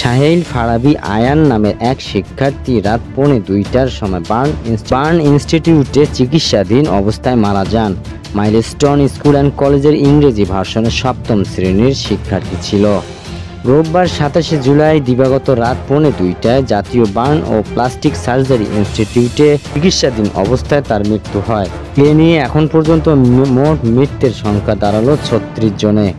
সাহেল ফারাবী আয়ান নামের এক শিক্ষার্থী রাত 1:45টার সময় বার্ন ইনস্টিটিউটে চিকিৎসাধীন অবস্থায় মারা যান। মাইলস্টোন স্কুল অ্যান্ড কলেজের ইংরেজি ভার্সনের 7ম শ্রেণীর শিক্ষার্থী ছিল। রোববার 27 জুলাই দিবাগত রাত 1:45টায় জাতীয় বার্ন ও প্লাস্টিক সার্জারি ইনস্টিটিউটে চিকিৎসাধীন অবস্থায় তার মৃত্যু হয়। এ নিয়ে এখন পর্যন্ত মোট মৃতের সংখ্যা দাঁড়ালো 36 জনে।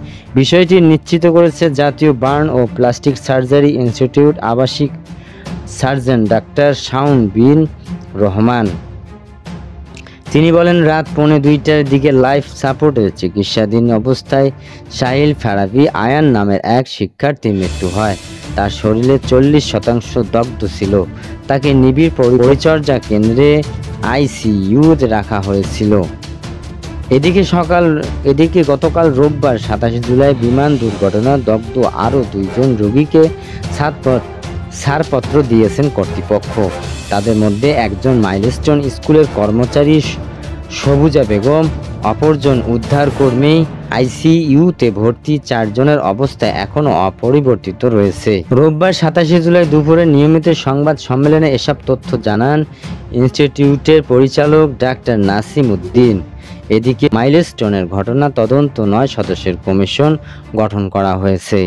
বিষয়টি নিশ্চিত করেছে জাতীয় বার্ন ও প্লাস্টিক সার্জারি ইনস্টিটিউট আবাসিক সার্জন ডাক্তার শাওন বিন রহমান। তিনি বলেন, রাত 1:45টার দিকে লাইফ সাপোর্টে চিকিৎসাধীন অবস্থায় সাহেল ফারাবী আয়ান নামের এক শিক্ষার্থীর মৃত্যু হয়। তার শরীরে 40% দগ্ধ ছিল। তাকে নিবিড় পরিচর্যা কেন্দ্রে আইসিইউতে রাখা হয়েছিল। এদিকে গতকাল রোববার 27 জুলাই বিমান দুর্ঘটনায় দগ্ধ আরও 2 জন রোগীকে ছাড়পত্র দিয়েছেন কর্তৃপক্ষ। তাদের মধ্যে একজন মাইলস্টোন স্কুলের কর্মচারী সবুজা বেগম, অপরজন উদ্ধারকর্মী। আইসিইউতে ভর্তি 4 জনের অবস্থা এখনও অপরিবর্তিত রয়েছে। রোববার 27 জুলাই দুপুরে নিয়মিত সংবাদ সম্মেলনে এসব তথ্য জানান ইনস্টিটিউটের পরিচালক ডাক্তার নাসিম উদ্দিন। এদিকে মাইলস্টোনের ঘটনা তদন্ত 9 সদস্যের কমিশন গঠন করা হয়েছে।